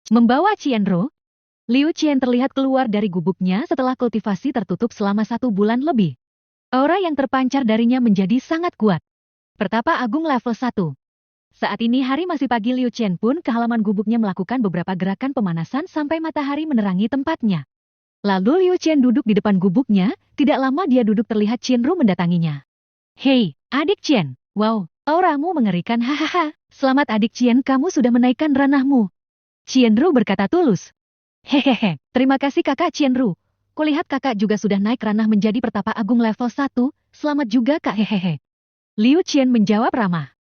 Membawa Qianru, Liu Qian terlihat keluar dari gubuknya setelah kultivasi tertutup selama 1 bulan lebih. Aura yang terpancar darinya menjadi sangat kuat. Pertapa Agung level 1. Saat ini hari masih pagi, Liu Qian pun ke halaman gubuknya melakukan beberapa gerakan pemanasan sampai matahari menerangi tempatnya. Lalu Liu Qian duduk di depan gubuknya, tidak lama dia duduk terlihat Qianru mendatanginya. Hei, adik Qian, wow, auramu mengerikan, hahaha. Selamat adik Qian, kamu sudah menaikkan ranahmu. Qianru berkata tulus. Hehehe, terima kasih kakak Qianru. Kulihat kakak juga sudah naik ranah menjadi pertapa agung level 1, selamat juga kak hehehe. Liu Qian menjawab ramah.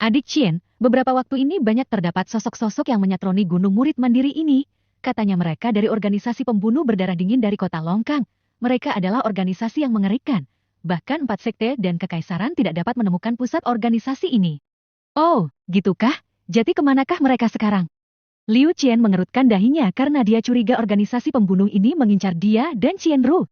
Adik Qian, beberapa waktu ini banyak terdapat sosok-sosok yang menyatroni Gunung Murid Mandiri ini. Katanya mereka dari organisasi pembunuh berdarah dingin dari kota Longkang. Mereka adalah organisasi yang mengerikan. Bahkan 4 sekte dan kekaisaran tidak dapat menemukan pusat organisasi ini. Oh, gitukah? Jadi kemanakah mereka sekarang? Liu Qian mengerutkan dahinya karena dia curiga organisasi pembunuh ini mengincar dia dan Qianru.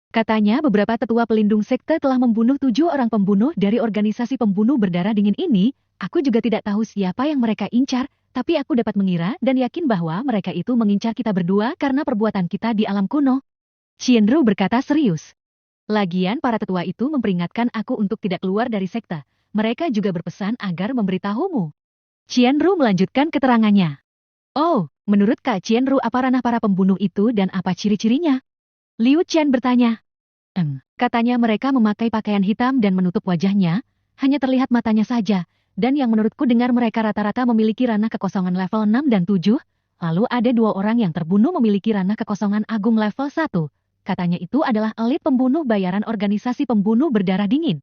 Katanya beberapa tetua pelindung sekte telah membunuh 7 orang pembunuh dari organisasi pembunuh berdarah dingin ini. Aku juga tidak tahu siapa yang mereka incar, tapi aku dapat mengira dan yakin bahwa mereka itu mengincar kita berdua karena perbuatan kita di alam kuno. Qianru berkata serius. Lagian para tetua itu memperingatkan aku untuk tidak keluar dari sekte. Mereka juga berpesan agar memberitahumu. Qianru melanjutkan keterangannya. Oh, menurut Kak Qianru apa ranah para pembunuh itu dan apa ciri-cirinya? Liu Qian bertanya. Katanya mereka memakai pakaian hitam dan menutup wajahnya, hanya terlihat matanya saja, dan yang menurutku dengar mereka rata-rata memiliki ranah kekosongan level 6 dan 7, lalu ada 2 orang yang terbunuh memiliki ranah kekosongan agung level 1. Katanya itu adalah elit pembunuh bayaran organisasi pembunuh berdarah dingin.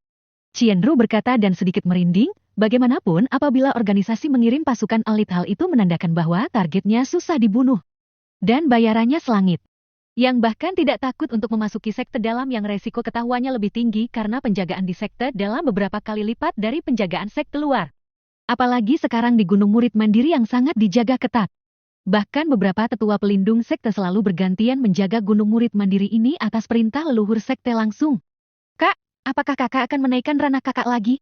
Qianru berkata dan sedikit merinding, bagaimanapun apabila organisasi mengirim pasukan elit hal itu menandakan bahwa targetnya susah dibunuh. Dan bayarannya selangit. Yang bahkan tidak takut untuk memasuki sekte dalam yang resiko ketahuannya lebih tinggi karena penjagaan di sekte dalam beberapa kali lipat dari penjagaan sekte luar. Apalagi sekarang di Gunung Murid Mandiri yang sangat dijaga ketat. Bahkan beberapa tetua pelindung sekte selalu bergantian menjaga Gunung Murid Mandiri ini atas perintah leluhur sekte langsung. Kak, apakah kakak akan menaikkan ranah kakak lagi?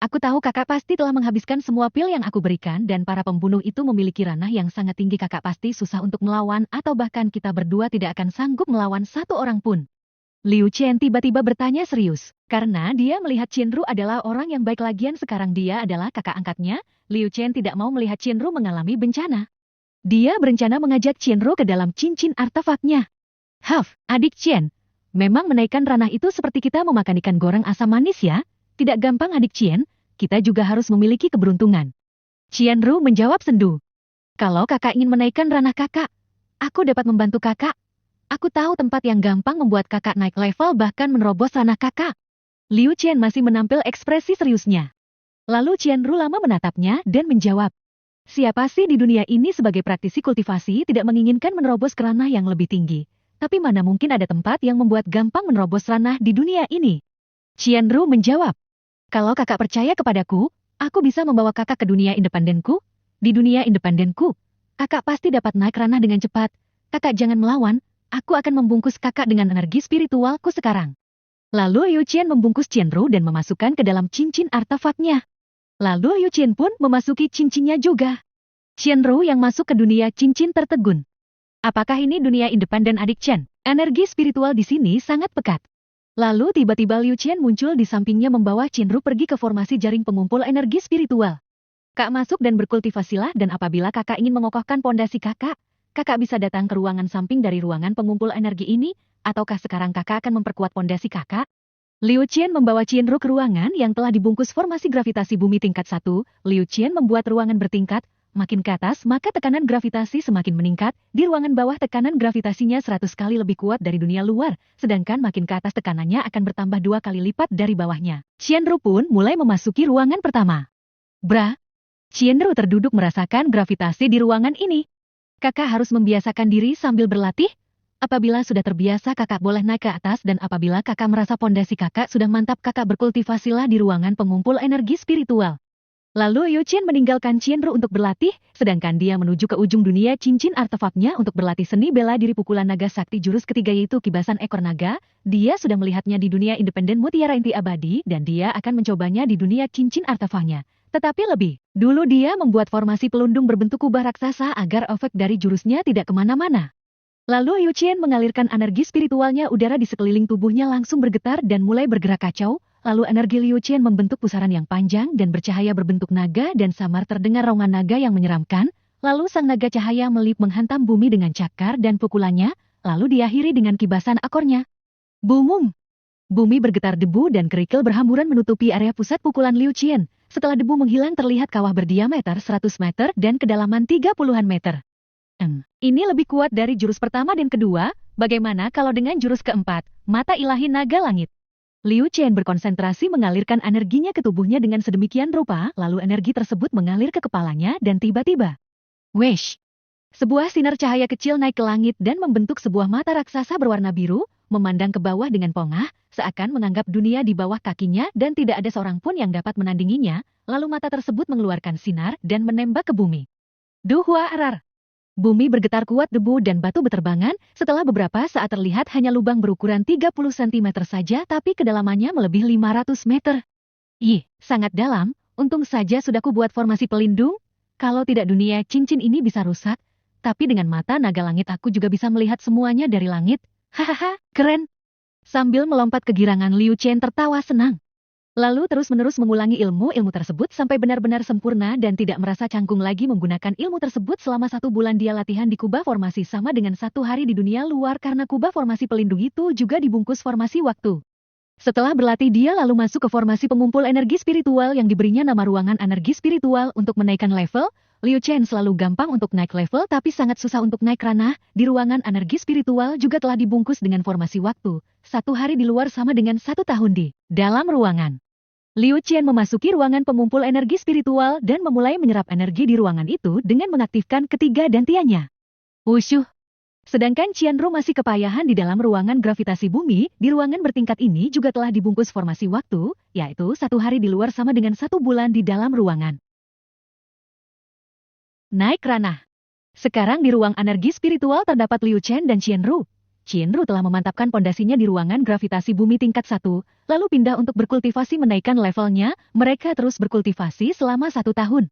Aku tahu kakak pasti telah menghabiskan semua pil yang aku berikan dan para pembunuh itu memiliki ranah yang sangat tinggi, kakak pasti susah untuk melawan atau bahkan kita berdua tidak akan sanggup melawan 1 orang pun. Liu Qian tiba-tiba bertanya serius, karena dia melihat Qianru adalah orang yang baik lagian sekarang dia adalah kakak angkatnya, Liu Qian tidak mau melihat Qianru mengalami bencana. Dia berencana mengajak Qianru ke dalam cincin artefaknya. Adik Qian, memang menaikkan ranah itu seperti kita memakan ikan goreng asam manis ya? Tidak gampang adik Qian, kita juga harus memiliki keberuntungan. Qianru menjawab sendu. Kalau kakak ingin menaikkan ranah kakak, aku dapat membantu kakak. Aku tahu tempat yang gampang membuat kakak naik level bahkan menerobos ranah kakak. Liu Qian masih menampil ekspresi seriusnya. Lalu Qianru lama menatapnya dan menjawab. Siapa sih di dunia ini sebagai praktisi kultivasi tidak menginginkan menerobos ke ranah yang lebih tinggi? Tapi mana mungkin ada tempat yang membuat gampang menerobos ranah di dunia ini? Qianru menjawab. Kalau kakak percaya kepadaku, aku bisa membawa kakak ke dunia independenku. Di dunia independenku, kakak pasti dapat naik ranah dengan cepat. Kakak jangan melawan, aku akan membungkus kakak dengan energi spiritualku sekarang. Lalu Liu Qian membungkus Qianru dan memasukkan ke dalam cincin artefaknya. Lalu Liu Qian pun memasuki cincinnya juga. Qianru yang masuk ke dunia cincin tertegun. Apakah ini dunia independen adik Qian? Energi spiritual di sini sangat pekat. Lalu tiba-tiba Liu Qian muncul di sampingnya membawa Qianru pergi ke formasi jaring pengumpul energi spiritual. Kak masuk dan berkultivasilah dan apabila kakak ingin mengokohkan pondasi kakak, kakak bisa datang ke ruangan samping dari ruangan pengumpul energi ini, ataukah sekarang kakak akan memperkuat pondasi kakak? Liu Qian membawa Qianru ke ruangan yang telah dibungkus formasi gravitasi bumi tingkat 1, Liu Qian membuat ruangan bertingkat, makin ke atas maka tekanan gravitasi semakin meningkat, di ruangan bawah tekanan gravitasinya 100 kali lebih kuat dari dunia luar, sedangkan makin ke atas tekanannya akan bertambah 2 kali lipat dari bawahnya. Qianru pun mulai memasuki ruangan pertama. Qianru terduduk merasakan gravitasi di ruangan ini. Kakak harus membiasakan diri sambil berlatih. Apabila sudah terbiasa kakak boleh naik ke atas dan apabila kakak merasa pondasi kakak sudah mantap kakak berkultivasilah di ruangan pengumpul energi spiritual. Lalu Liu Qian meninggalkan Qianru untuk berlatih, sedangkan dia menuju ke ujung dunia cincin artefaknya untuk berlatih seni bela diri pukulan naga sakti jurus ketiga yaitu kibasan ekor naga. Dia sudah melihatnya di dunia independen mutiara inti abadi dan dia akan mencobanya di dunia cincin artefaknya. Tetapi lebih dulu dia membuat formasi pelundung berbentuk kubah raksasa agar efek dari jurusnya tidak kemana-mana. Lalu Liu Qian mengalirkan energi spiritualnya, udara di sekeliling tubuhnya langsung bergetar dan mulai bergerak kacau. Lalu energi Liu Qian membentuk pusaran yang panjang dan bercahaya berbentuk naga dan samar terdengar rongan naga yang menyeramkan. Lalu sang naga cahaya melip menghantam bumi dengan cakar dan pukulannya, lalu diakhiri dengan kibasan ekornya. Bumung! Bumi bergetar, debu dan kerikil berhamburan menutupi area pusat pukulan Liu Qian. Setelah debu menghilang terlihat kawah berdiameter 100 meter dan kedalaman 30-an meter. Ini lebih kuat dari jurus pertama dan kedua, bagaimana kalau dengan jurus keempat, mata ilahi naga langit? Liu Qian berkonsentrasi mengalirkan energinya ke tubuhnya dengan sedemikian rupa, lalu energi tersebut mengalir ke kepalanya dan tiba-tiba. Wesh! Sebuah sinar cahaya kecil naik ke langit dan membentuk sebuah mata raksasa berwarna biru, memandang ke bawah dengan pongah, seakan menganggap dunia di bawah kakinya dan tidak ada seorang pun yang dapat menandinginya, lalu mata tersebut mengeluarkan sinar dan menembak ke bumi. Duhua arar! Bumi bergetar kuat, debu dan batu beterbangan, setelah beberapa saat terlihat hanya lubang berukuran 30 cm saja tapi kedalamannya melebihi 500 meter. Ih, sangat dalam, untung saja sudah kubuat formasi pelindung, kalau tidak dunia cincin ini bisa rusak, tapi dengan mata naga langit aku juga bisa melihat semuanya dari langit. Hahaha, keren. Sambil melompat kegirangan, Liu Qian tertawa senang. Lalu terus-menerus mengulangi ilmu-ilmu tersebut sampai benar-benar sempurna dan tidak merasa canggung lagi menggunakan ilmu tersebut. Selama 1 bulan dia latihan di kubah formasi sama dengan 1 hari di dunia luar karena kubah formasi pelindung itu juga dibungkus formasi waktu. Setelah berlatih dia lalu masuk ke formasi pengumpul energi spiritual yang diberinya nama ruangan energi spiritual untuk menaikkan level. Liu Qian selalu gampang untuk naik level tapi sangat susah untuk naik ranah. Di ruangan energi spiritual juga telah dibungkus dengan formasi waktu. 1 hari di luar sama dengan 1 tahun di dalam ruangan. Liu Qian memasuki ruangan pengumpul energi spiritual dan memulai menyerap energi di ruangan itu dengan mengaktifkan ketiga dantiannya. Wusyuh! Sedangkan Qianru masih kepayahan di dalam ruangan gravitasi bumi, di ruangan bertingkat ini juga telah dibungkus formasi waktu, yaitu 1 hari di luar sama dengan 1 bulan di dalam ruangan. Naik ranah. Sekarang di ruang energi spiritual terdapat Liu Qian dan Qianru. Qianru telah memantapkan pondasinya di ruangan gravitasi bumi tingkat 1, lalu pindah untuk berkultivasi menaikkan levelnya, mereka terus berkultivasi selama 1 tahun.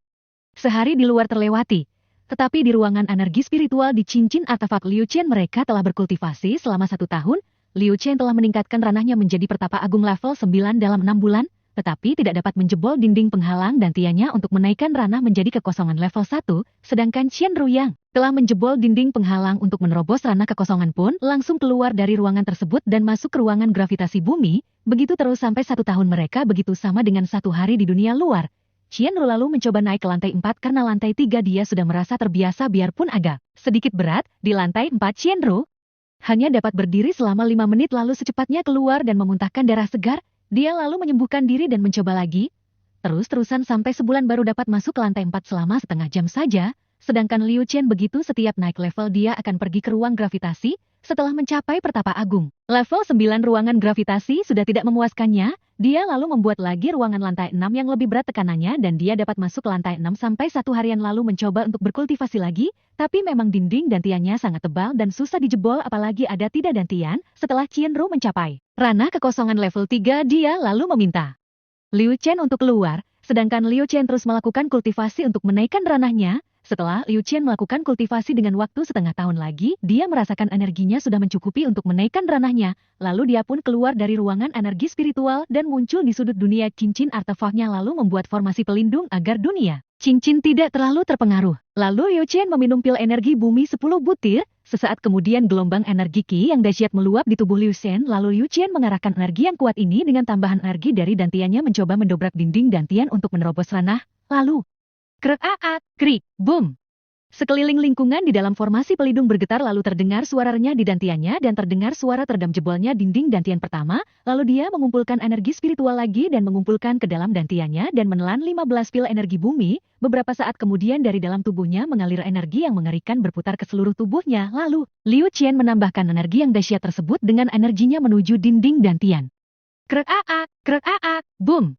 Sehari di luar terlewati, tetapi di ruangan energi spiritual di cincin artefak Liu Qian mereka telah berkultivasi selama 1 tahun, Liu Qian telah meningkatkan ranahnya menjadi pertapa agung level 9 dalam 6 bulan, tetapi tidak dapat menjebol dinding penghalang dantiannya untuk menaikkan ranah menjadi kekosongan level 1, sedangkan Qianru yang telah menjebol dinding penghalang untuk menerobos ranah kekosongan pun langsung keluar dari ruangan tersebut dan masuk ke ruangan gravitasi bumi, begitu terus sampai 1 tahun mereka begitu sama dengan 1 hari di dunia luar. Qianru lalu mencoba naik ke lantai 4 karena lantai 3 dia sudah merasa terbiasa biarpun agak sedikit berat, di lantai 4 Qianru hanya dapat berdiri selama 5 menit lalu secepatnya keluar dan memuntahkan darah segar. Dia lalu menyembuhkan diri dan mencoba lagi, terus-terusan sampai sebulan baru dapat masuk ke lantai 4 selama setengah jam saja, sedangkan Liu Qian begitu setiap naik level dia akan pergi ke ruang gravitasi, setelah mencapai pertapa agung. Level 9 ruangan gravitasi sudah tidak memuaskannya, dia lalu membuat lagi ruangan lantai 6 yang lebih berat tekanannya dan dia dapat masuk ke lantai 6 sampai 1 harian lalu mencoba untuk berkultivasi lagi, tapi memang dinding dantiannya sangat tebal dan susah dijebol apalagi ada tidak dantian. Setelah Qianru mencapai ranah kekosongan level 3 dia lalu meminta Liu Qian untuk keluar, sedangkan Liu Qian terus melakukan kultivasi untuk menaikkan ranahnya. Setelah Liu Qian melakukan kultivasi dengan waktu setengah tahun lagi, dia merasakan energinya sudah mencukupi untuk menaikkan ranahnya, lalu dia pun keluar dari ruangan energi spiritual dan muncul di sudut dunia cincin artefaknya lalu membuat formasi pelindung agar dunia cincin tidak terlalu terpengaruh. Lalu Liu Qian meminum pil energi bumi 10 butir, sesaat kemudian gelombang energi Qi yang dahsyat meluap di tubuh Liu Qian lalu Liu Qian mengarahkan energi yang kuat ini dengan tambahan energi dari dantiannya mencoba mendobrak dinding dantian untuk menerobos ranah, lalu krek krik, boom. Sekeliling lingkungan di dalam formasi pelindung bergetar lalu terdengar suara renyah di dantiannya dan terdengar suara teredam jebolnya dinding dantian pertama, lalu dia mengumpulkan energi spiritual lagi dan mengumpulkan ke dalam dantiannya dan menelan 15 pil energi bumi, beberapa saat kemudian dari dalam tubuhnya mengalir energi yang mengerikan berputar ke seluruh tubuhnya, lalu Liu Qian menambahkan energi yang dahsyat tersebut dengan energinya menuju dinding dantian. Krek boom.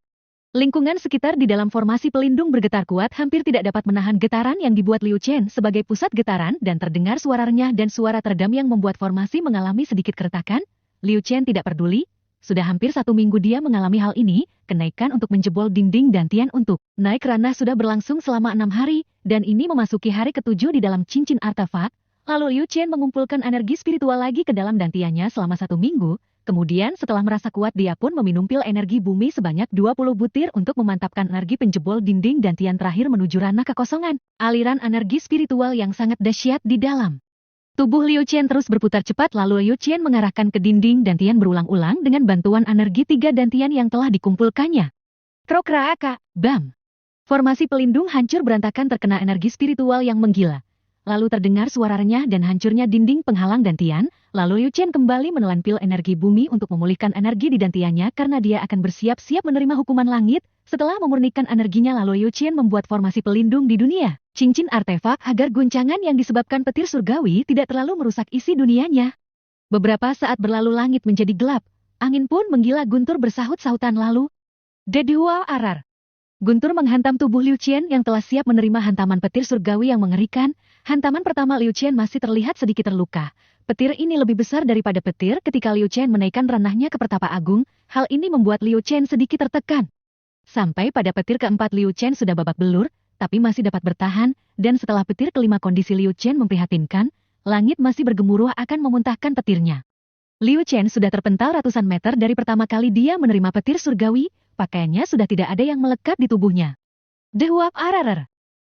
Lingkungan sekitar di dalam formasi pelindung bergetar kuat hampir tidak dapat menahan getaran yang dibuat Liu Qian sebagai pusat getaran dan terdengar suara renyah dan suara teredam yang membuat formasi mengalami sedikit keretakan. Liu Qian tidak peduli, Sudah hampir 1 minggu dia mengalami hal ini, kenaikan untuk menjebol dinding dantian untuk naik ranah sudah berlangsung selama 6 hari, dan ini memasuki hari ke-7 di dalam cincin artefak. Lalu Liu Chen mengumpulkan energi spiritual lagi ke dalam dantiannya selama 1 minggu. Kemudian setelah merasa kuat dia pun meminum pil energi bumi sebanyak 20 butir untuk memantapkan energi penjebol dinding dantian terakhir menuju ranah kekosongan. Aliran energi spiritual yang sangat dahsyat di dalam tubuh Liu Chen terus berputar cepat lalu Liu Chen mengarahkan ke dinding dantian berulang-ulang dengan bantuan energi 3 dantian yang telah dikumpulkannya. Krokraaka, bam! Formasi pelindung hancur berantakan terkena energi spiritual yang menggila. Lalu terdengar suara renyah dan hancurnya dinding penghalang dantian, lalu Liu Chen kembali menelan pil energi bumi untuk memulihkan energi di dantiannya karena dia akan bersiap-siap menerima hukuman langit. Setelah memurnikan energinya lalu Liu Chen membuat formasi pelindung di dunia cincin artefak agar guncangan yang disebabkan petir surgawi tidak terlalu merusak isi dunianya. Beberapa saat berlalu langit menjadi gelap, angin pun menggila guntur bersahut-sahutan lalu. Dedua arar. Guntur menghantam tubuh Liu Chen yang telah siap menerima hantaman petir surgawi yang mengerikan. Hantaman pertama Liu Chen masih terlihat sedikit terluka. Petir ini lebih besar daripada petir ketika Liu Chen menaikkan ranahnya ke Pertapa Agung. Hal ini membuat Liu Chen sedikit tertekan. Sampai pada petir keempat Liu Chen sudah babak belur, tapi masih dapat bertahan, dan setelah petir kelima kondisi Liu Chen memprihatinkan, langit masih bergemuruh akan memuntahkan petirnya. Liu Chen sudah terpental ratusan meter dari pertama kali dia menerima petir surgawi, pakaiannya sudah tidak ada yang melekat di tubuhnya. Dehuap ararar.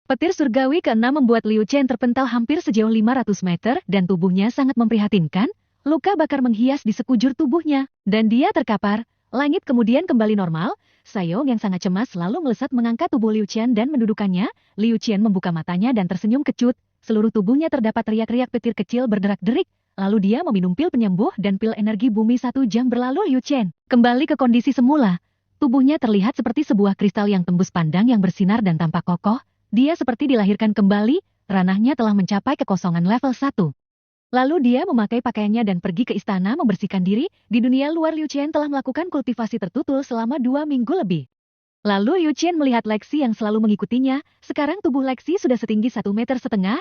Petir surgawi ke-6 membuat Liu Chen terpental hampir sejauh 500 meter dan tubuhnya sangat memprihatinkan, luka bakar menghias di sekujur tubuhnya, dan dia terkapar. Langit kemudian kembali normal, Sayong yang sangat cemas lalu melesat mengangkat tubuh Liu Chen dan mendudukannya. Liu Chen membuka matanya dan tersenyum kecut, seluruh tubuhnya terdapat riak-riak petir kecil berderak-derik, lalu dia meminum pil penyembuh dan pil energi bumi 1 jam berlalu Liu Chen kembali ke kondisi semula. Tubuhnya terlihat seperti sebuah kristal yang tembus pandang yang bersinar dan tampak kokoh, dia seperti dilahirkan kembali, ranahnya telah mencapai kekosongan level 1. Lalu dia memakai pakaiannya dan pergi ke istana membersihkan diri. Di dunia luar Liu Chen telah melakukan kultivasi tertutul selama 2 minggu lebih. Lalu Liu Chen melihat Lexi yang selalu mengikutinya. Sekarang tubuh Lexi sudah setinggi 1,5 meter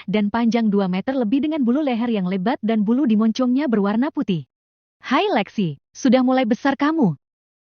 dan panjang 2 meter lebih dengan bulu leher yang lebat dan bulu di moncongnya berwarna putih. Hai Lexi, sudah mulai besar kamu.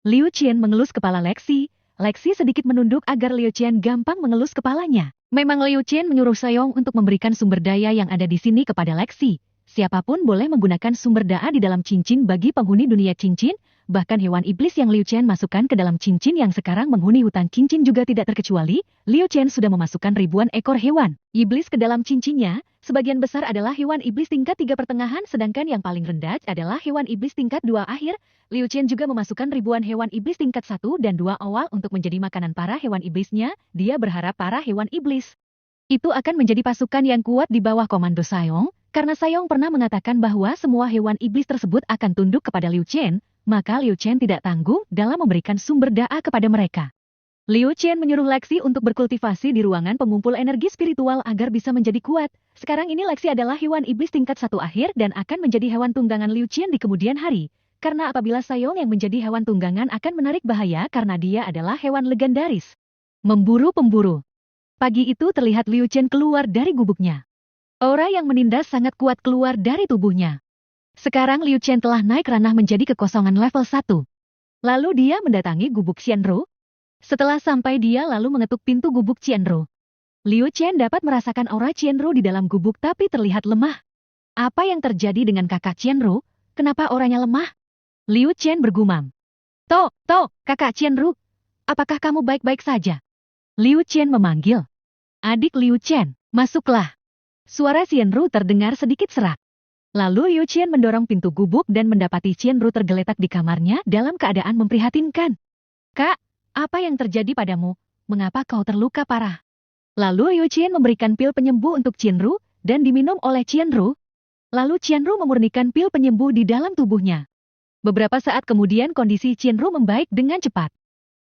Liu Chen mengelus kepala Lexi. Lexi sedikit menunduk agar Liu Chen gampang mengelus kepalanya. Memang Liu Chen menyuruh Sayong untuk memberikan sumber daya yang ada di sini kepada Lexi. Siapapun boleh menggunakan sumber daya di dalam cincin bagi penghuni dunia cincin, bahkan hewan iblis yang Liu Chen masukkan ke dalam cincin yang sekarang menghuni hutan cincin juga tidak terkecuali. Liu Chen sudah memasukkan ribuan ekor hewan iblis ke dalam cincinnya, sebagian besar adalah hewan iblis tingkat 3 pertengahan sedangkan yang paling rendah adalah hewan iblis tingkat 2 akhir. Liu Chen juga memasukkan ribuan hewan iblis tingkat 1 dan 2 awal untuk menjadi makanan para hewan iblisnya. Dia berharap para hewan iblis itu akan menjadi pasukan yang kuat di bawah komando Sayong. Karena Sayong pernah mengatakan bahwa semua hewan iblis tersebut akan tunduk kepada Liu Chen, maka Liu Chen tidak tanggung dalam memberikan sumber daya kepada mereka. Liu Chen menyuruh Lexi untuk berkultivasi di ruangan pengumpul energi spiritual agar bisa menjadi kuat. Sekarang ini Lexi adalah hewan iblis tingkat 1 akhir dan akan menjadi hewan tunggangan Liu Chen di kemudian hari. Karena apabila Sayong yang menjadi hewan tunggangan akan menarik bahaya karena dia adalah hewan legendaris. Memburu pemburu. Pagi itu terlihat Liu Chen keluar dari gubuknya. Aura yang menindas sangat kuat keluar dari tubuhnya. Sekarang Liu Chen telah naik ranah menjadi kekosongan level 1. Lalu dia mendatangi gubuk Qianru. Setelah sampai dia lalu mengetuk pintu gubuk Qianru. Liu Chen dapat merasakan aura Qianru di dalam gubuk tapi terlihat lemah. Apa yang terjadi dengan kakak Qianru? Kenapa auranya lemah? Liu Chen bergumam. Kakak Qianru. Apakah kamu baik-baik saja? Liu Chen memanggil. Adik Liu Chen, masuklah. Suara Qianru terdengar sedikit serak. Lalu Liu Chen mendorong pintu gubuk dan mendapati Qianru tergeletak di kamarnya dalam keadaan memprihatinkan. Kak, apa yang terjadi padamu? Mengapa kau terluka parah? Lalu Liu Chen memberikan pil penyembuh untuk Qianru dan diminum oleh Qianru. Lalu Qianru memurnikan pil penyembuh di dalam tubuhnya. Beberapa saat kemudian kondisi Qianru membaik dengan cepat.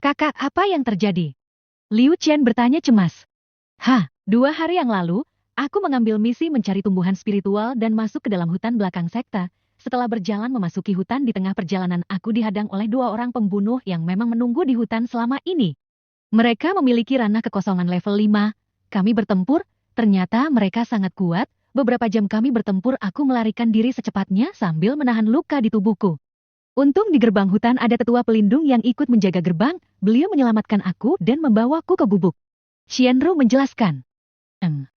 Kakak, apa yang terjadi? Liu Chen bertanya cemas. 2 hari yang lalu, aku mengambil misi mencari tumbuhan spiritual dan masuk ke dalam hutan belakang sekta. Setelah berjalan memasuki hutan di tengah perjalanan aku dihadang oleh 2 orang pembunuh yang memang menunggu di hutan selama ini. Mereka memiliki ranah kekosongan level 5. Kami bertempur, ternyata mereka sangat kuat. Beberapa jam kami bertempur aku melarikan diri secepatnya sambil menahan luka di tubuhku. Untung di gerbang hutan ada tetua pelindung yang ikut menjaga gerbang, beliau menyelamatkan aku dan membawaku ke gubuk. Qianru menjelaskan.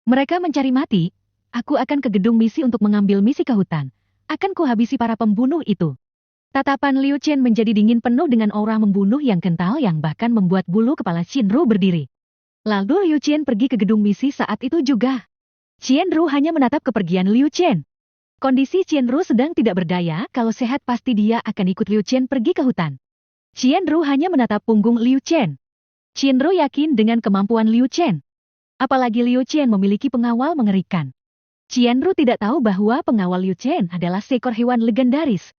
Mereka mencari mati, aku akan ke gedung misi untuk mengambil misi ke hutan. Akan kuhabisi para pembunuh itu. Tatapan Liu Chen menjadi dingin penuh dengan aura membunuh yang kental yang bahkan membuat bulu kepala Qianru berdiri. Lalu Liu Chen pergi ke gedung misi saat itu juga. Qianru hanya menatap kepergian Liu Chen. Kondisi Qianru sedang tidak berdaya, kalau sehat pasti dia akan ikut Liu Chen pergi ke hutan. Qianru hanya menatap punggung Liu Chen. Qianru yakin dengan kemampuan Liu Chen. Apalagi Liu Chen memiliki pengawal mengerikan. Qianru tidak tahu bahwa pengawal Liu Chen adalah seekor hewan legendaris.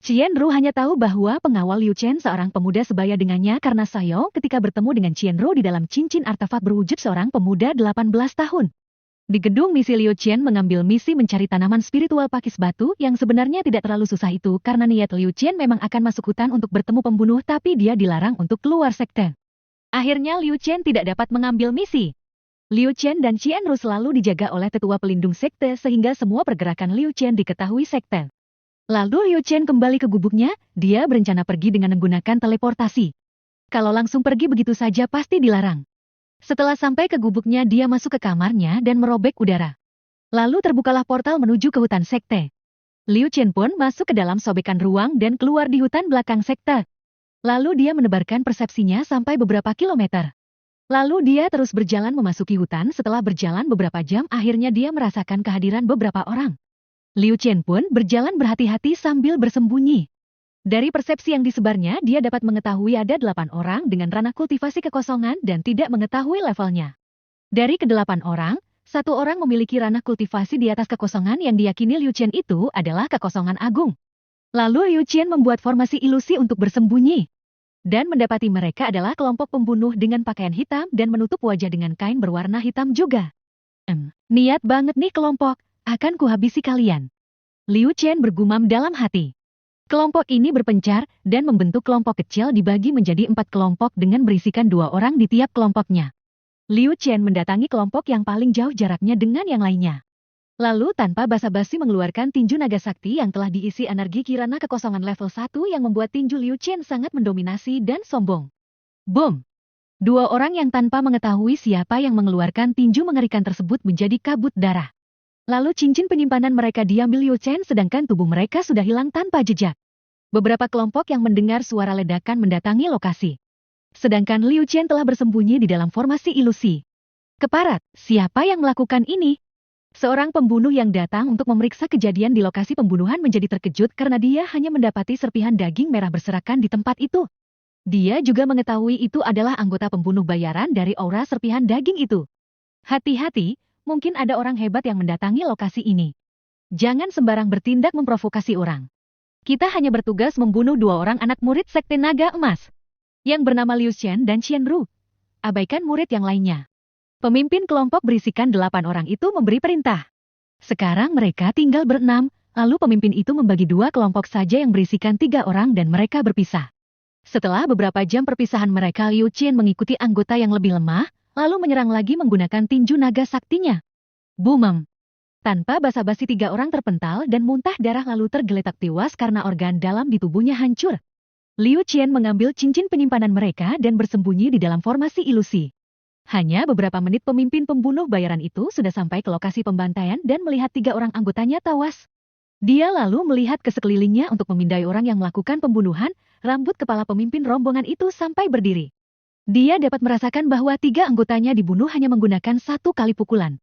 Qianru hanya tahu bahwa pengawal Liu Chen seorang pemuda sebaya dengannya karena Xiao ketika bertemu dengan Qianru di dalam cincin artefak berwujud seorang pemuda 18 tahun. Di gedung misi Liu Chen mengambil misi mencari tanaman spiritual pakis batu yang sebenarnya tidak terlalu susah itu karena niat Liu Chen memang akan masuk hutan untuk bertemu pembunuh tapi dia dilarang untuk keluar sekte. Akhirnya Liu Chen tidak dapat mengambil misi. Liu Chen dan Qianru selalu dijaga oleh tetua pelindung sekte sehingga semua pergerakan Liu Chen diketahui sekte. Lalu Liu Chen kembali ke gubuknya, dia berencana pergi dengan menggunakan teleportasi. Kalau langsung pergi begitu saja pasti dilarang. Setelah sampai ke gubuknya dia masuk ke kamarnya dan merobek udara. Lalu terbukalah portal menuju ke hutan sekte. Liu Chen pun masuk ke dalam sobekan ruang dan keluar di hutan belakang sekte. Lalu dia menebarkan persepsinya sampai beberapa kilometer. Lalu dia terus berjalan memasuki hutan setelah berjalan beberapa jam akhirnya dia merasakan kehadiran beberapa orang. Liu Chen pun berjalan berhati-hati sambil bersembunyi. Dari persepsi yang disebarnya, dia dapat mengetahui ada 8 orang dengan ranah kultivasi kekosongan dan tidak mengetahui levelnya. Dari ke-8 orang, 1 orang memiliki ranah kultivasi di atas kekosongan yang diyakini Liu Chen itu adalah kekosongan agung. Lalu Liu Chen membuat formasi ilusi untuk bersembunyi. Dan mendapati mereka adalah kelompok pembunuh dengan pakaian hitam dan menutup wajah dengan kain berwarna hitam juga. Niat banget nih kelompok, akan kuhabisi kalian. Liu Chen bergumam dalam hati. Kelompok ini berpencar dan membentuk kelompok kecil dibagi menjadi 4 kelompok dengan berisikan 2 orang di tiap kelompoknya. Liu Chen mendatangi kelompok yang paling jauh jaraknya dengan yang lainnya. Lalu tanpa basa-basi mengeluarkan tinju naga sakti yang telah diisi energi kirana kekosongan level 1 yang membuat tinju Liu Chen sangat mendominasi dan sombong. Boom! 2 orang yang tanpa mengetahui siapa yang mengeluarkan tinju mengerikan tersebut menjadi kabut darah. Lalu cincin penyimpanan mereka diambil Liu Chen sedangkan tubuh mereka sudah hilang tanpa jejak. Beberapa kelompok yang mendengar suara ledakan mendatangi lokasi. Sedangkan Liu Chen telah bersembunyi di dalam formasi ilusi. Keparat, siapa yang melakukan ini? Seorang pembunuh yang datang untuk memeriksa kejadian di lokasi pembunuhan menjadi terkejut karena dia hanya mendapati serpihan daging merah berserakan di tempat itu. Dia juga mengetahui itu adalah anggota pembunuh bayaran dari aura serpihan daging itu. Hati-hati, mungkin ada orang hebat yang mendatangi lokasi ini. Jangan sembarang bertindak memprovokasi orang. Kita hanya bertugas membunuh 2 orang anak murid Sekte Naga Emas, yang bernama Liu Chen dan Qianru. Abaikan murid yang lainnya. Pemimpin kelompok berisikan 8 orang itu memberi perintah. Sekarang mereka tinggal ber-6, lalu pemimpin itu membagi 2 kelompok saja yang berisikan 3 orang dan mereka berpisah. Setelah beberapa jam perpisahan mereka, Liu Chen mengikuti anggota yang lebih lemah, lalu menyerang lagi menggunakan tinju naga saktinya. Boom! Tanpa basa-basi 3 orang terpental dan muntah darah lalu tergeletak tewas karena organ dalam di tubuhnya hancur. Liu Chen mengambil cincin penyimpanan mereka dan bersembunyi di dalam formasi ilusi. Hanya beberapa menit pemimpin pembunuh bayaran itu sudah sampai ke lokasi pembantaian dan melihat 3 orang anggotanya tewas. Dia lalu melihat ke sekelilingnya untuk memindai orang yang melakukan pembunuhan, rambut kepala pemimpin rombongan itu sampai berdiri. Dia dapat merasakan bahwa 3 anggotanya dibunuh hanya menggunakan 1 kali pukulan.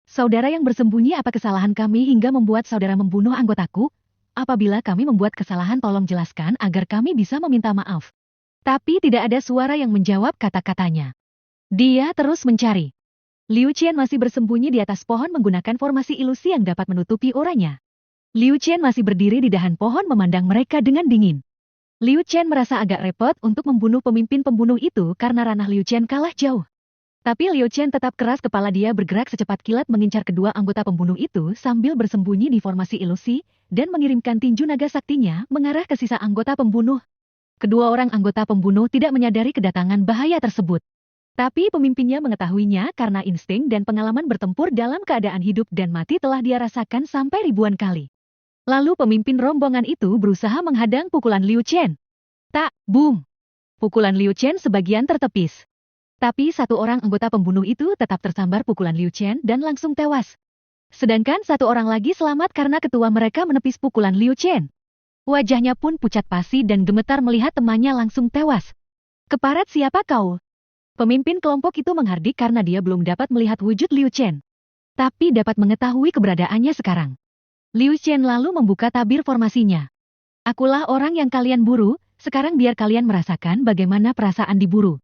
Saudara yang bersembunyi, apa kesalahan kami hingga membuat saudara membunuh anggotaku? Apabila kami membuat kesalahan tolong jelaskan agar kami bisa meminta maaf. Tapi tidak ada suara yang menjawab kata-katanya. Dia terus mencari. Liu Chen masih bersembunyi di atas pohon menggunakan formasi ilusi yang dapat menutupi auranya. Liu Chen masih berdiri di dahan pohon memandang mereka dengan dingin. Liu Chen merasa agak repot untuk membunuh pemimpin pembunuh itu karena ranah Liu Chen kalah jauh. Tapi Liu Chen tetap keras kepala, dia bergerak secepat kilat mengincar kedua anggota pembunuh itu sambil bersembunyi di formasi ilusi dan mengirimkan tinju naga saktinya mengarah ke sisa anggota pembunuh. Kedua orang anggota pembunuh tidak menyadari kedatangan bahaya tersebut. Tapi pemimpinnya mengetahuinya karena insting dan pengalaman bertempur dalam keadaan hidup dan mati telah dia rasakan sampai ribuan kali. Lalu pemimpin rombongan itu berusaha menghadang pukulan Liu Chen. Tak, boom! Pukulan Liu Chen sebagian tertepis. Tapi satu orang anggota pembunuh itu tetap tersambar pukulan Liu Chen dan langsung tewas. Sedangkan satu orang lagi selamat karena ketua mereka menepis pukulan Liu Chen. Wajahnya pun pucat pasi dan gemetar melihat temannya langsung tewas. Keparat, siapa kau? Pemimpin kelompok itu menghardik karena dia belum dapat melihat wujud Liu Chen. Tapi dapat mengetahui keberadaannya sekarang. Liu Chen lalu membuka tabir formasinya. Akulah orang yang kalian buru, sekarang biar kalian merasakan bagaimana perasaan diburu.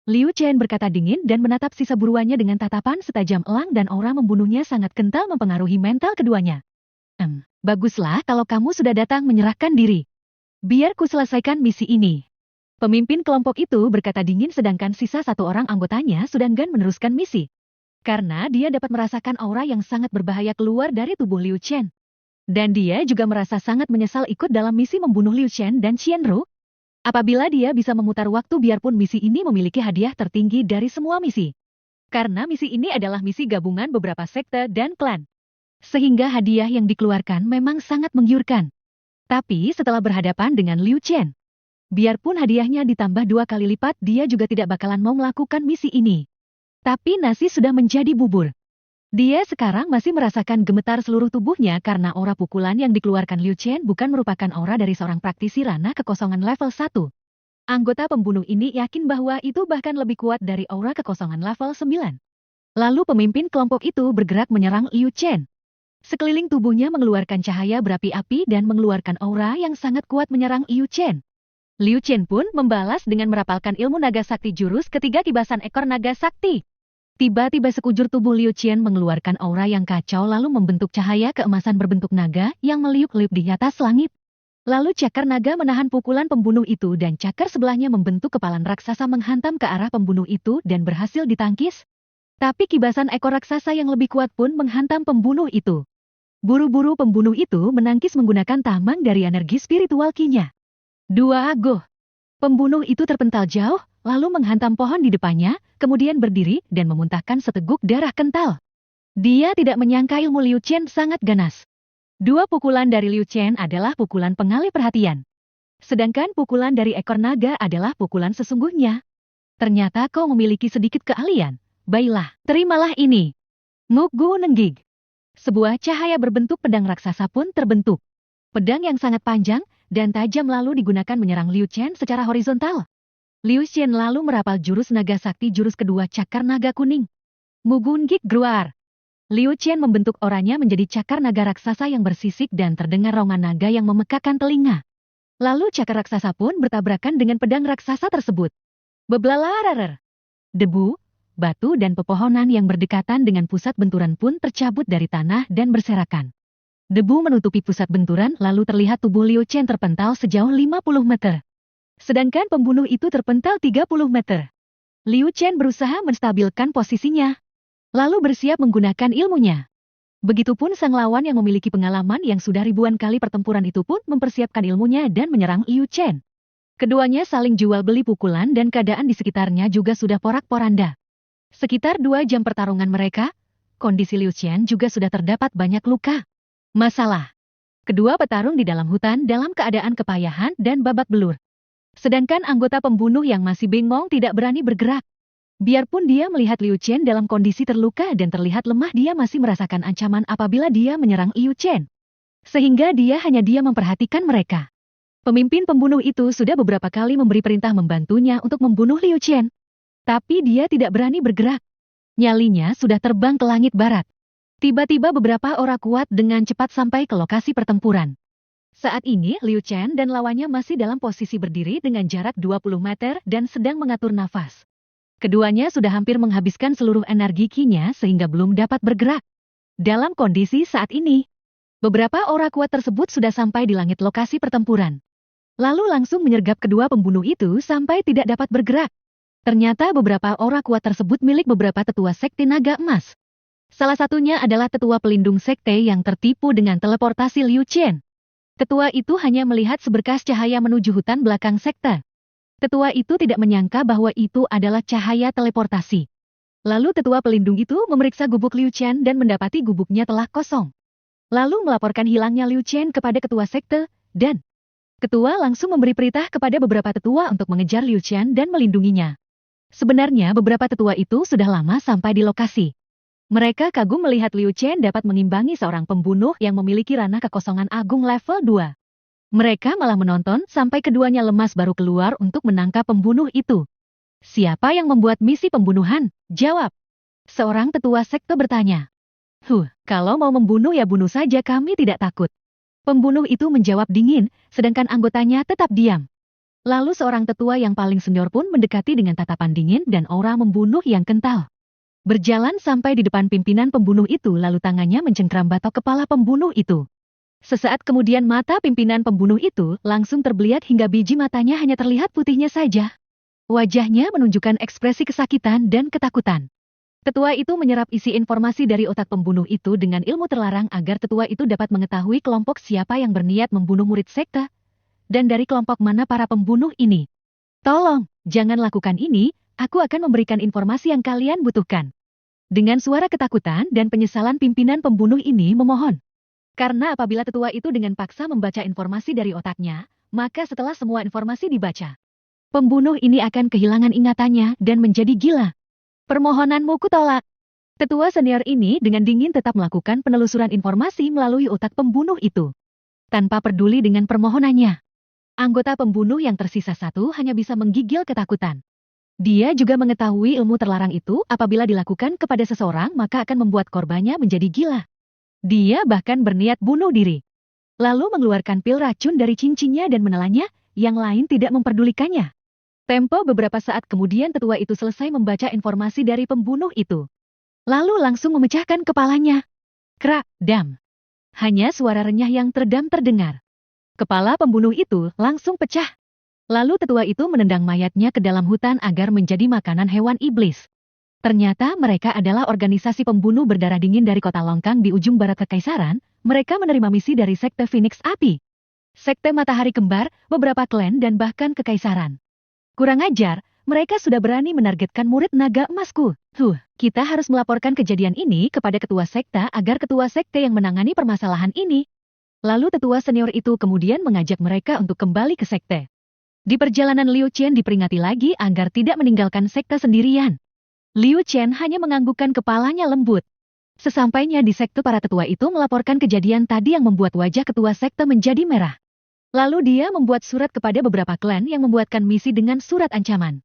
Liu Chen berkata dingin dan menatap sisa buruannya dengan tatapan setajam elang dan aura membunuhnya sangat kental mempengaruhi mental keduanya. Baguslah kalau kamu sudah datang menyerahkan diri. Biar ku selesaikan misi ini. Pemimpin kelompok itu berkata dingin sedangkan sisa satu orang anggotanya sudah enggan meneruskan misi. Karena dia dapat merasakan aura yang sangat berbahaya keluar dari tubuh Liu Chen. Dan dia juga merasa sangat menyesal ikut dalam misi membunuh Liu Chen dan Qianru. Apabila dia bisa memutar waktu biarpun misi ini memiliki hadiah tertinggi dari semua misi. Karena misi ini adalah misi gabungan beberapa sekte dan klan. Sehingga hadiah yang dikeluarkan memang sangat menggiurkan. Tapi setelah berhadapan dengan Liu Chen, biarpun hadiahnya ditambah 2 kali lipat dia juga tidak bakalan mau melakukan misi ini. Tapi nasi sudah menjadi bubur. Dia sekarang masih merasakan gemetar seluruh tubuhnya karena aura pukulan yang dikeluarkan Liu Chen bukan merupakan aura dari seorang praktisi ranah kekosongan level 1. Anggota pembunuh ini yakin bahwa itu bahkan lebih kuat dari aura kekosongan level 9. Lalu pemimpin kelompok itu bergerak menyerang Liu Chen. Sekeliling tubuhnya mengeluarkan cahaya berapi-api dan mengeluarkan aura yang sangat kuat menyerang Liu Chen. Liu Chen pun membalas dengan merapalkan ilmu naga sakti jurus ketiga kibasan ekor naga sakti. Tiba-tiba sekujur tubuh Liu Chen mengeluarkan aura yang kacau lalu membentuk cahaya keemasan berbentuk naga yang meliuk-liuk di atas langit. Lalu cakar naga menahan pukulan pembunuh itu dan cakar sebelahnya membentuk kepalan raksasa menghantam ke arah pembunuh itu dan berhasil ditangkis. Tapi kibasan ekor raksasa yang lebih kuat pun menghantam pembunuh itu. Buru-buru pembunuh itu menangkis menggunakan tamang dari energi spiritual Qi-nya. Dua agoh. Pembunuh itu terpental jauh, lalu menghantam pohon di depannya, kemudian berdiri dan memuntahkan seteguk darah kental. Dia tidak menyangka ilmu Liu Chen sangat ganas. 2 pukulan dari Liu Chen adalah pukulan pengalih perhatian. Sedangkan pukulan dari ekor naga adalah pukulan sesungguhnya. Ternyata kau memiliki sedikit keahlian. Baiklah, terimalah ini. Ngukgu Nenggig. Sebuah cahaya berbentuk pedang raksasa pun terbentuk. Pedang yang sangat panjang dan tajam lalu digunakan menyerang Liu Chen secara horizontal. Liu Chen lalu merapal jurus naga sakti jurus kedua cakar naga kuning. Mugun Gik Gruar. Liu Chen membentuk oranya menjadi cakar naga raksasa yang bersisik dan terdengar rongan naga yang memekakan telinga. Lalu cakar raksasa pun bertabrakan dengan pedang raksasa tersebut. Beblalarer. Debu, batu dan pepohonan yang berdekatan dengan pusat benturan pun tercabut dari tanah dan berserakan. Debu menutupi pusat benturan lalu terlihat tubuh Liu Chen terpental sejauh 50 meter. Sedangkan pembunuh itu terpental 30 meter. Liu Chen berusaha menstabilkan posisinya. Lalu bersiap menggunakan ilmunya. Begitupun sang lawan yang memiliki pengalaman yang sudah ribuan kali pertempuran itu pun mempersiapkan ilmunya dan menyerang Liu Chen. Keduanya saling jual beli pukulan dan keadaan di sekitarnya juga sudah porak-poranda. Sekitar 2 jam pertarungan mereka, kondisi Liu Chen juga sudah terdapat banyak luka. Masalah. Kedua petarung di dalam hutan dalam keadaan kepayahan dan babak belur. Sedangkan anggota pembunuh yang masih bengong tidak berani bergerak. Biarpun dia melihat Liu Chen dalam kondisi terluka dan terlihat lemah dia masih merasakan ancaman apabila dia menyerang Liu Chen. Sehingga dia hanya memperhatikan mereka. Pemimpin pembunuh itu sudah beberapa kali memberi perintah membantunya untuk membunuh Liu Chen. Tapi dia tidak berani bergerak. Nyalinya sudah terbang ke langit barat. Tiba-tiba beberapa orang kuat dengan cepat sampai ke lokasi pertempuran. Saat ini Liu Chen dan lawannya masih dalam posisi berdiri dengan jarak 20 meter dan sedang mengatur nafas. Keduanya sudah hampir menghabiskan seluruh energi Qi-nya sehingga belum dapat bergerak. Dalam kondisi saat ini, beberapa orang kuat tersebut sudah sampai di langit lokasi pertempuran. Lalu langsung menyergap kedua pembunuh itu sampai tidak dapat bergerak. Ternyata beberapa orang kuat tersebut milik beberapa tetua sekte naga emas. Salah satunya adalah tetua pelindung sekte yang tertipu dengan teleportasi Liu Chen. Tetua itu hanya melihat seberkas cahaya menuju hutan belakang sekte. Tetua itu tidak menyangka bahwa itu adalah cahaya teleportasi. Lalu tetua pelindung itu memeriksa gubuk Liu Chen dan mendapati gubuknya telah kosong. lalu melaporkan hilangnya Liu Chen kepada ketua sekte, dan ketua langsung memberi perintah kepada beberapa tetua untuk mengejar Liu Chen dan melindunginya. Sebenarnya beberapa tetua itu sudah lama sampai di lokasi. Mereka kagum melihat Liu Chen dapat mengimbangi seorang pembunuh yang memiliki ranah kekosongan agung level 2. Mereka malah menonton sampai keduanya lemas baru keluar untuk menangkap pembunuh itu. Siapa yang membuat misi pembunuhan? Jawab. Seorang tetua sekte bertanya. Kalau mau membunuh ya bunuh saja, kami tidak takut. Pembunuh itu menjawab dingin, sedangkan anggotanya tetap diam. Lalu seorang tetua yang paling senior pun mendekati dengan tatapan dingin dan aura membunuh yang kental. Berjalan sampai di depan pimpinan pembunuh itu lalu tangannya mencengkram batok kepala pembunuh itu. Sesaat kemudian mata pimpinan pembunuh itu langsung terbeliak hingga biji matanya hanya terlihat putihnya saja. Wajahnya menunjukkan ekspresi kesakitan dan ketakutan. Tetua itu menyerap isi informasi dari otak pembunuh itu dengan ilmu terlarang agar tetua itu dapat mengetahui kelompok siapa yang berniat membunuh murid sekte, dan dari kelompok mana para pembunuh ini. Tolong, jangan lakukan ini, aku akan memberikan informasi yang kalian butuhkan. Dengan suara ketakutan dan penyesalan pimpinan pembunuh ini memohon. Karena apabila tetua itu dengan paksa membaca informasi dari otaknya, maka setelah semua informasi dibaca, pembunuh ini akan kehilangan ingatannya dan menjadi gila. Permohonanmu kutolak. Tetua senior ini dengan dingin tetap melakukan penelusuran informasi melalui otak pembunuh itu. Tanpa peduli dengan permohonannya. Anggota pembunuh yang tersisa satu hanya bisa menggigil ketakutan. Dia juga mengetahui ilmu terlarang itu apabila dilakukan kepada seseorang maka akan membuat korbannya menjadi gila. Dia bahkan berniat bunuh diri. Lalu mengeluarkan pil racun dari cincinnya dan menelannya, yang lain tidak memperdulikannya. Tempo beberapa saat kemudian tetua itu selesai membaca informasi dari pembunuh itu. Lalu langsung memecahkan kepalanya. Krak, dam. Hanya suara renyah yang teredam terdengar. Kepala pembunuh itu langsung pecah. Lalu tetua itu menendang mayatnya ke dalam hutan agar menjadi makanan hewan iblis. Ternyata mereka adalah organisasi pembunuh berdarah dingin dari kota Longkang di ujung barat Kekaisaran. Mereka menerima misi dari Sekte Phoenix Api, Sekte Matahari Kembar, beberapa klan dan bahkan Kekaisaran. Kurang ajar, mereka sudah berani menargetkan murid naga emasku. Kita harus melaporkan kejadian ini kepada ketua sekte agar ketua sekte yang menangani permasalahan ini. Lalu tetua senior itu kemudian mengajak mereka untuk kembali ke sekte. Di perjalanan Liu Chen diperingati lagi agar tidak meninggalkan sekte sendirian. Liu Chen hanya menganggukkan kepalanya lembut. Sesampainya di sekte para tetua itu melaporkan kejadian tadi yang membuat wajah ketua sekte menjadi merah. Lalu dia membuat surat kepada beberapa klan yang membuatkan misi dengan surat ancaman.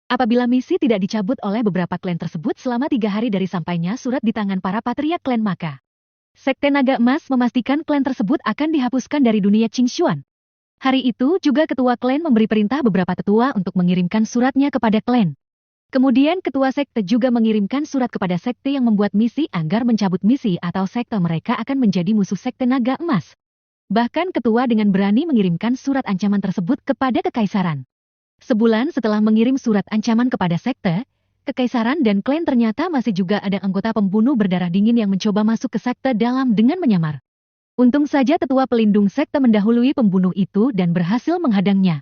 Apabila misi tidak dicabut oleh beberapa klan tersebut selama 3 hari dari sampainya surat di tangan para patriark klan maka Sekte Naga Emas memastikan klan tersebut akan dihapuskan dari dunia Qingxuan. Hari itu juga ketua klan memberi perintah beberapa tetua untuk mengirimkan suratnya kepada klan. Kemudian ketua sekte juga mengirimkan surat kepada sekte yang membuat misi agar mencabut misi atau sekte mereka akan menjadi musuh Sekte Naga Emas. Bahkan ketua dengan berani mengirimkan surat ancaman tersebut kepada Kekaisaran. Sebulan setelah mengirim surat ancaman kepada sekte, Kekaisaran dan klan ternyata masih juga ada anggota pembunuh berdarah dingin yang mencoba masuk ke sekte dalam dengan menyamar. Untung saja tetua pelindung sekte mendahului pembunuh itu dan berhasil menghadangnya.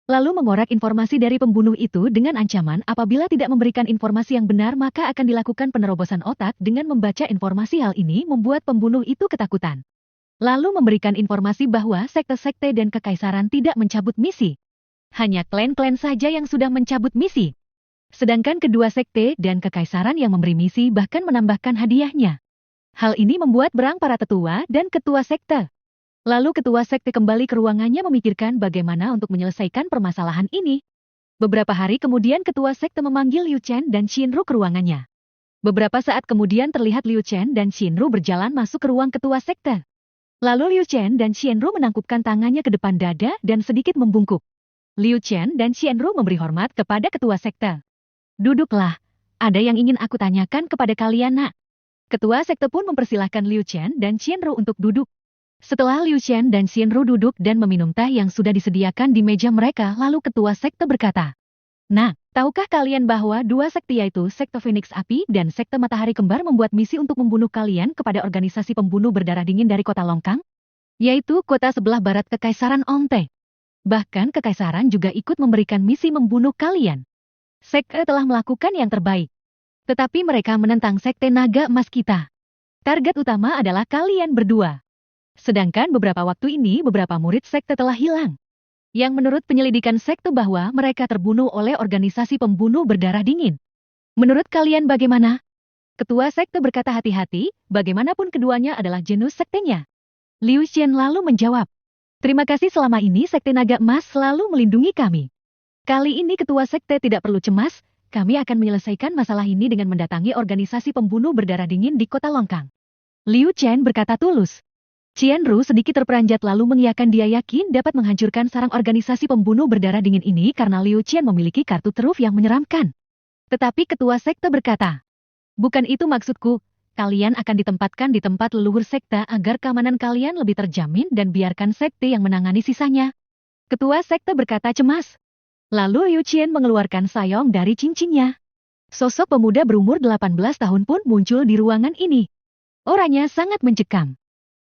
Lalu mengorek informasi dari pembunuh itu dengan ancaman apabila tidak memberikan informasi yang benar maka akan dilakukan penerobosan otak. Dengan membaca informasi hal ini membuat pembunuh itu ketakutan. Lalu memberikan informasi bahwa sekte-sekte dan kekaisaran tidak mencabut misi. Hanya klan-klan saja yang sudah mencabut misi. Sedangkan kedua sekte dan kekaisaran yang memberi misi bahkan menambahkan hadiahnya. Hal ini membuat berang para tetua dan ketua sekte. Lalu ketua sekte kembali ke ruangannya memikirkan bagaimana untuk menyelesaikan permasalahan ini. Beberapa hari kemudian ketua sekte memanggil Liu Chen dan Shinru ke ruangannya. Beberapa saat kemudian terlihat Liu Chen dan Shinru berjalan masuk ke ruang ketua sekte. Lalu Liu Chen dan Shinru menangkupkan tangannya ke depan dada dan sedikit membungkuk. Liu Chen dan Shinru memberi hormat kepada ketua sekte. Duduklah, ada yang ingin aku tanyakan kepada kalian nak. Ketua sekte pun mempersilahkan Liu Chen dan Shinru untuk duduk. Setelah Liu Chen dan Shinru duduk dan meminum teh yang sudah disediakan di meja mereka, lalu ketua sekte berkata, "Nah, tahukah kalian bahwa dua sekte yaitu Sekte Phoenix Api dan Sekte Matahari Kembar membuat misi untuk membunuh kalian kepada organisasi pembunuh berdarah dingin dari kota Longkang? Yaitu kota sebelah barat Kekaisaran Ongte. Bahkan Kekaisaran juga ikut memberikan misi membunuh kalian. Sekte telah melakukan yang terbaik. Tetapi mereka menentang Sekte Naga Emas kita. Target utama adalah kalian berdua. Sedangkan beberapa waktu ini beberapa murid sekte telah hilang. Yang menurut penyelidikan sekte bahwa mereka terbunuh oleh organisasi pembunuh berdarah dingin. Menurut kalian bagaimana? Ketua sekte berkata hati-hati, bagaimanapun keduanya adalah genus sektenya. Liu Xian lalu menjawab, terima kasih selama ini Sekte Naga Emas selalu melindungi kami. Kali ini ketua sekte tidak perlu cemas, kami akan menyelesaikan masalah ini dengan mendatangi organisasi pembunuh berdarah dingin di kota Longkang. Liu Chen berkata tulus. Qianru sedikit terperanjat lalu mengiyakan dia yakin dapat menghancurkan sarang organisasi pembunuh berdarah dingin ini karena Liu Chen memiliki kartu truf yang menyeramkan. Tetapi ketua sekte berkata, bukan itu maksudku, kalian akan ditempatkan di tempat leluhur sekte agar keamanan kalian lebih terjamin dan biarkan sekte yang menangani sisanya. Ketua sekte berkata cemas. Lalu Liu Chen mengeluarkan sayong dari cincinnya. Sosok pemuda berumur 18 tahun pun muncul di ruangan ini. Orangnya sangat mencekam.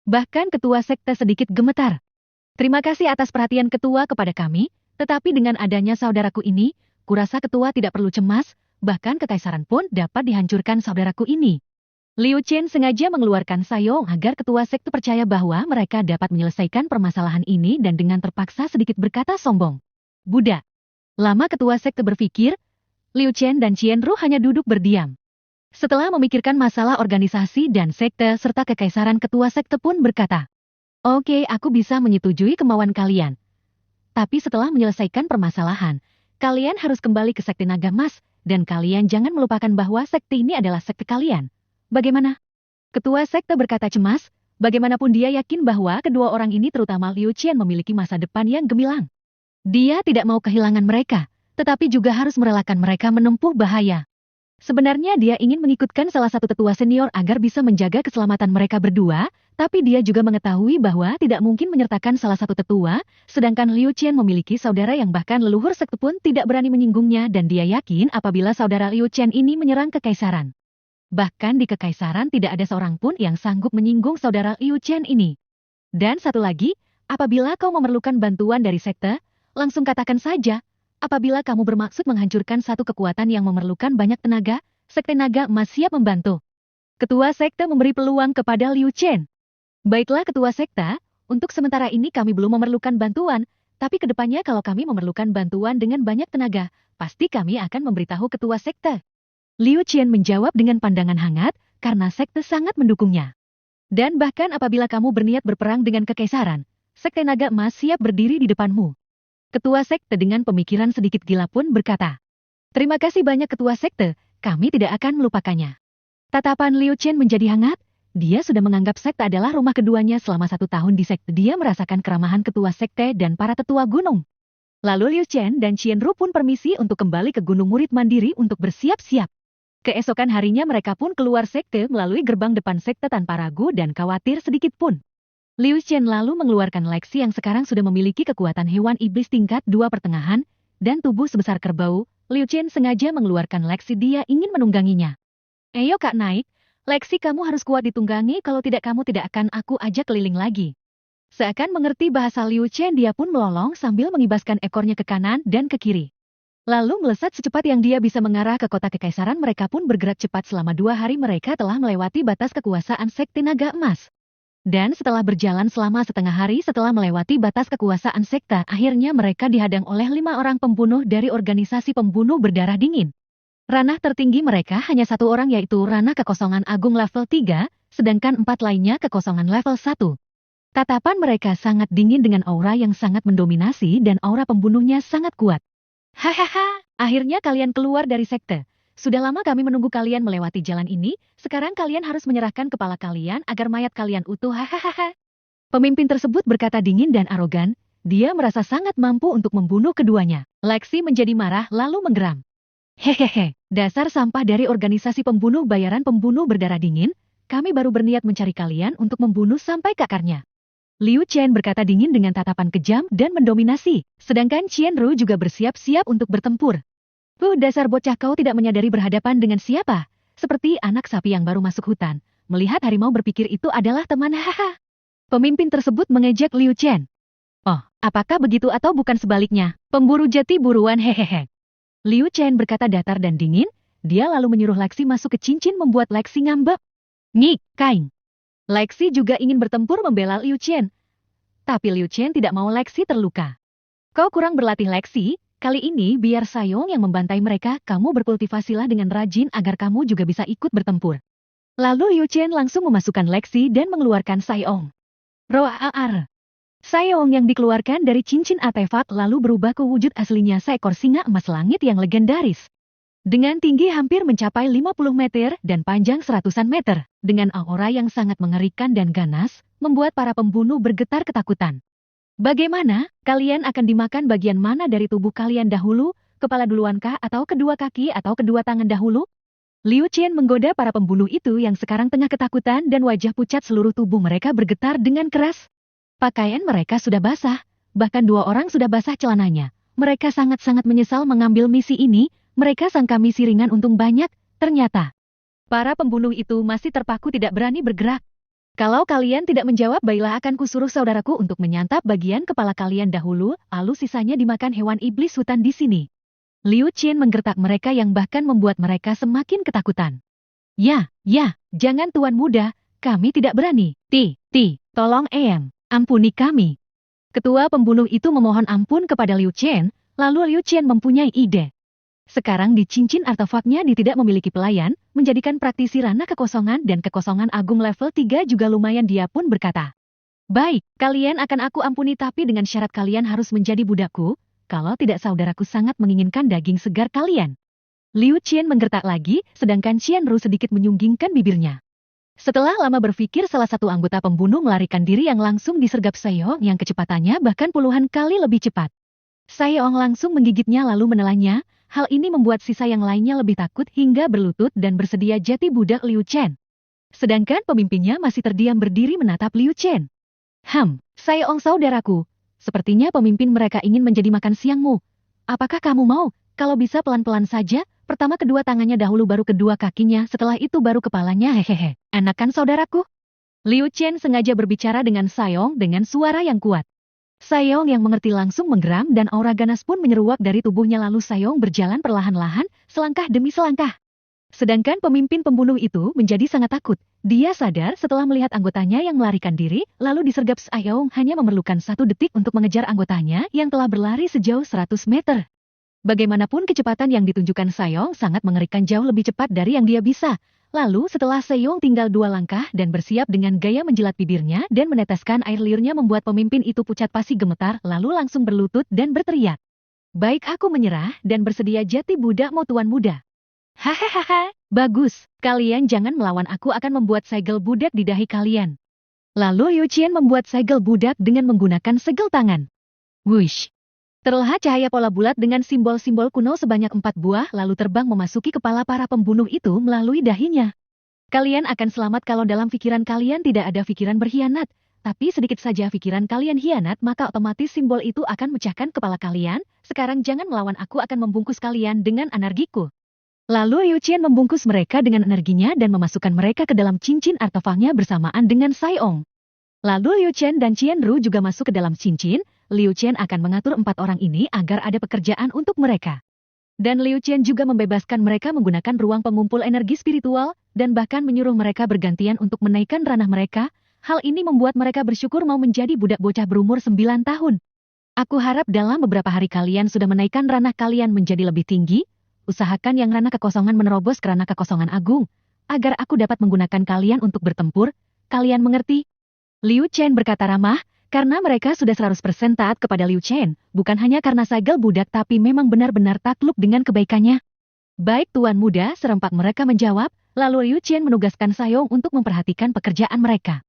Bahkan ketua sekte sedikit gemetar. Terima kasih atas perhatian ketua kepada kami, tetapi dengan adanya saudaraku ini, kurasa ketua tidak perlu cemas, bahkan kekaisaran pun dapat dihancurkan saudaraku ini. Liu Chen sengaja mengeluarkan sayong agar ketua sekte percaya bahwa mereka dapat menyelesaikan permasalahan ini dan dengan terpaksa sedikit berkata sombong. Budak. Lama ketua sekte berpikir, Liu Chen dan Qianru hanya duduk berdiam. Setelah memikirkan masalah organisasi dan sekte serta kekaisaran, ketua sekte pun berkata, oke, aku bisa menyetujui kemauan kalian. Tapi setelah menyelesaikan permasalahan, kalian harus kembali ke Sekte Naga Emas, dan kalian jangan melupakan bahwa sekte ini adalah sekte kalian. Bagaimana? Ketua sekte berkata cemas, bagaimanapun dia yakin bahwa kedua orang ini terutama Liu Chen memiliki masa depan yang gemilang. Dia tidak mau kehilangan mereka, tetapi juga harus merelakan mereka menempuh bahaya. Sebenarnya dia ingin mengikutkan salah satu tetua senior agar bisa menjaga keselamatan mereka berdua, tapi dia juga mengetahui bahwa tidak mungkin menyertakan salah satu tetua, sedangkan Liu Chen memiliki saudara yang bahkan leluhur sekte pun tidak berani menyinggungnya dan dia yakin apabila saudara Liu Chen ini menyerang kekaisaran. Bahkan di kekaisaran tidak ada seorang pun yang sanggup menyinggung saudara Liu Chen ini. Dan satu lagi, apabila kau memerlukan bantuan dari sekte, langsung katakan saja. Apabila kamu bermaksud menghancurkan satu kekuatan yang memerlukan banyak tenaga, Sekte Naga Emas siap membantu. Ketua sekte memberi peluang kepada Liu Chen. Baiklah ketua sekte, untuk sementara ini kami belum memerlukan bantuan, tapi kedepannya kalau kami memerlukan bantuan dengan banyak tenaga, pasti kami akan memberitahu ketua sekte. Liu Chen menjawab dengan pandangan hangat, karena sekte sangat mendukungnya. Dan bahkan apabila kamu berniat berperang dengan kekaisaran, Sekte Naga Emas siap berdiri di depanmu. Ketua sekte dengan pemikiran sedikit gila pun berkata, terima kasih banyak ketua sekte, kami tidak akan melupakannya. Tatapan Liu Chen menjadi hangat, dia sudah menganggap sekte adalah rumah keduanya selama 1 tahun di sekte. Dia merasakan keramahan ketua sekte dan para tetua gunung. Lalu Liu Chen dan Qianru pun permisi untuk kembali ke Gunung Murid Mandiri untuk bersiap-siap. Keesokan harinya mereka pun keluar sekte melalui gerbang depan sekte tanpa ragu dan khawatir sedikit pun. Liu Chen lalu mengeluarkan Lexi yang sekarang sudah memiliki kekuatan hewan iblis tingkat 2 pertengahan, dan tubuh sebesar kerbau. Liu Chen sengaja mengeluarkan Lexi, dia ingin menungganginya. Ayo kak naik, Lexi kamu harus kuat ditunggangi, kalau tidak kamu tidak akan aku ajak keliling lagi. Seakan mengerti bahasa Liu Chen, dia pun melolong sambil mengibaskan ekornya ke kanan dan ke kiri. Lalu melesat secepat yang dia bisa mengarah ke kota kekaisaran. Mereka pun bergerak cepat. Selama 2 hari mereka telah melewati batas kekuasaan Sekte Naga Emas. Dan setelah berjalan selama setengah hari setelah melewati batas kekuasaan sekte, akhirnya mereka dihadang oleh 5 orang pembunuh dari organisasi pembunuh berdarah dingin. Ranah tertinggi mereka hanya 1 orang, yaitu ranah kekosongan agung level 3, sedangkan 4 lainnya kekosongan level 1. Tatapan mereka sangat dingin dengan aura yang sangat mendominasi dan aura pembunuhnya sangat kuat. Hahaha, akhirnya kalian keluar dari sekte. Sudah lama kami menunggu kalian melewati jalan ini, sekarang kalian harus menyerahkan kepala kalian agar mayat kalian utuh. Hahaha. Pemimpin tersebut berkata dingin dan arogan, dia merasa sangat mampu untuk membunuh keduanya. Lexi menjadi marah lalu menggeram. Hehehe, dasar sampah dari organisasi pembunuh bayaran pembunuh berdarah dingin, kami baru berniat mencari kalian untuk membunuh sampai ke akarnya. Liu Chen berkata dingin dengan tatapan kejam dan mendominasi, sedangkan Qianru juga bersiap-siap untuk bertempur. Dasar bocah, kau tidak menyadari berhadapan dengan siapa? Seperti anak sapi yang baru masuk hutan, melihat harimau berpikir itu adalah teman. Haha. Pemimpin tersebut mengejek Liu Chen. Oh, apakah begitu atau bukan sebaliknya? Pemburu jati buruan, hehehe. Liu Chen berkata datar dan dingin, dia lalu menyuruh Lexi masuk ke cincin membuat Lexi ngambek. Nyik, Kain. Lexi juga ingin bertempur membela Liu Chen. Tapi Liu Chen tidak mau Lexi terluka. Kau kurang berlatih Lexi, kali ini biar Sayong yang membantai mereka, kamu berkultivasilah dengan rajin agar kamu juga bisa ikut bertempur. Lalu Liu Chen langsung memasukkan Lexi dan mengeluarkan Sayong. Roar. Sayong yang dikeluarkan dari cincin artefak lalu berubah ke wujud aslinya seekor singa emas langit yang legendaris. Dengan tinggi hampir mencapai 50 meter dan panjang seratusan meter, dengan aura yang sangat mengerikan dan ganas, membuat para pembunuh bergetar ketakutan. Bagaimana, kalian akan dimakan bagian mana dari tubuh kalian dahulu, kepala duluankah atau kedua kaki atau kedua tangan dahulu? Liu Chen menggoda para pembunuh itu yang sekarang tengah ketakutan dan wajah pucat seluruh tubuh mereka bergetar dengan keras. Pakaian mereka sudah basah, bahkan dua orang sudah basah celananya. Mereka sangat-sangat menyesal mengambil misi ini. Mereka sangka misi ringan untung banyak, ternyata para pembunuh itu masih terpaku tidak berani bergerak. Kalau kalian tidak menjawab, baiklah akan kusuruh saudaraku untuk menyantap bagian kepala kalian dahulu, lalu sisanya dimakan hewan iblis hutan di sini. Liu Chen menggertak mereka yang bahkan membuat mereka semakin ketakutan. Ya, jangan tuan muda, kami tidak berani. Tolong Eyang, ampuni kami. Ketua pembunuh itu memohon ampun kepada Liu Chen, lalu Liu Chen mempunyai ide. Sekarang di cincin artefaknya tidak memiliki pelayan, menjadikan praktisi ranah kekosongan dan kekosongan agung level 3 juga lumayan. Dia pun berkata, baik, kalian akan aku ampuni tapi dengan syarat kalian harus menjadi budakku, kalau tidak saudaraku sangat menginginkan daging segar kalian. Liu Chen menggertak lagi, sedangkan Qianru sedikit menyunggingkan bibirnya. Setelah lama berpikir, salah satu anggota pembunuh melarikan diri yang langsung disergap Sayong yang kecepatannya bahkan puluhan kali lebih cepat. Sayong langsung menggigitnya lalu menelannya. Hal ini membuat sisa yang lainnya lebih takut hingga berlutut dan bersedia jati budak Liu Chen. Sedangkan pemimpinnya masih terdiam berdiri menatap Liu Chen. Sayong saudaraku, sepertinya pemimpin mereka ingin menjadi makan siangmu. Apakah kamu mau? Kalau bisa pelan-pelan saja, pertama kedua tangannya dahulu baru kedua kakinya, setelah itu baru kepalanya. Hehehe, enakan saudaraku? Liu Chen sengaja berbicara dengan Sayong dengan suara yang kuat. Sayong yang mengerti langsung menggeram dan aura ganas pun menyeruak dari tubuhnya lalu Sayong berjalan perlahan-lahan, selangkah demi selangkah. Sedangkan pemimpin pembunuh itu menjadi sangat takut. Dia sadar setelah melihat anggotanya yang melarikan diri, lalu disergap. Sayong hanya memerlukan 1 detik untuk mengejar anggotanya yang telah berlari sejauh 100 meter. Bagaimanapun kecepatan yang ditunjukkan Sayong sangat mengerikan, jauh lebih cepat dari yang dia bisa. Lalu setelah Sayong tinggal 2 langkah dan bersiap dengan gaya menjilat bibirnya dan meneteskan air liurnya membuat pemimpin itu pucat pasi gemetar lalu langsung berlutut dan berteriak. Baik, aku menyerah dan bersedia jati budakmu tuan muda. Hahaha, bagus, kalian jangan melawan, aku akan membuat segel budak di dahi kalian. Lalu Liu Chen membuat segel budak dengan menggunakan segel tangan. Wush. Terlihat cahaya pola bulat dengan simbol-simbol kuno sebanyak 4 buah lalu terbang memasuki kepala para pembunuh itu melalui dahinya. Kalian akan selamat kalau dalam pikiran kalian tidak ada pikiran berkhianat, tapi sedikit saja pikiran kalian hianat maka otomatis simbol itu akan mecahkan kepala kalian. Sekarang jangan melawan, aku akan membungkus kalian dengan energiku. Lalu Liu Chen membungkus mereka dengan energinya dan memasukkan mereka ke dalam cincin artefaknya bersamaan dengan Sayong. Lalu Liu Chen dan Qianru juga masuk ke dalam cincin. Liu Chen akan mengatur 4 orang ini agar ada pekerjaan untuk mereka. Dan Liu Chen juga membebaskan mereka menggunakan ruang pengumpul energi spiritual, dan bahkan menyuruh mereka bergantian untuk menaikkan ranah mereka. Hal ini membuat mereka bersyukur mau menjadi budak bocah berumur 9 tahun. Aku harap dalam beberapa hari kalian sudah menaikkan ranah kalian menjadi lebih tinggi. Usahakan yang ranah kekosongan menerobos ke ranah kekosongan agung, agar aku dapat menggunakan kalian untuk bertempur. Kalian mengerti? Liu Chen berkata ramah, karena mereka sudah 100% taat kepada Liu Chen, bukan hanya karena segel budak tapi memang benar-benar takluk dengan kebaikannya. Baik tuan muda, serempak mereka menjawab, lalu Liu Chen menugaskan Sayong untuk memperhatikan pekerjaan mereka.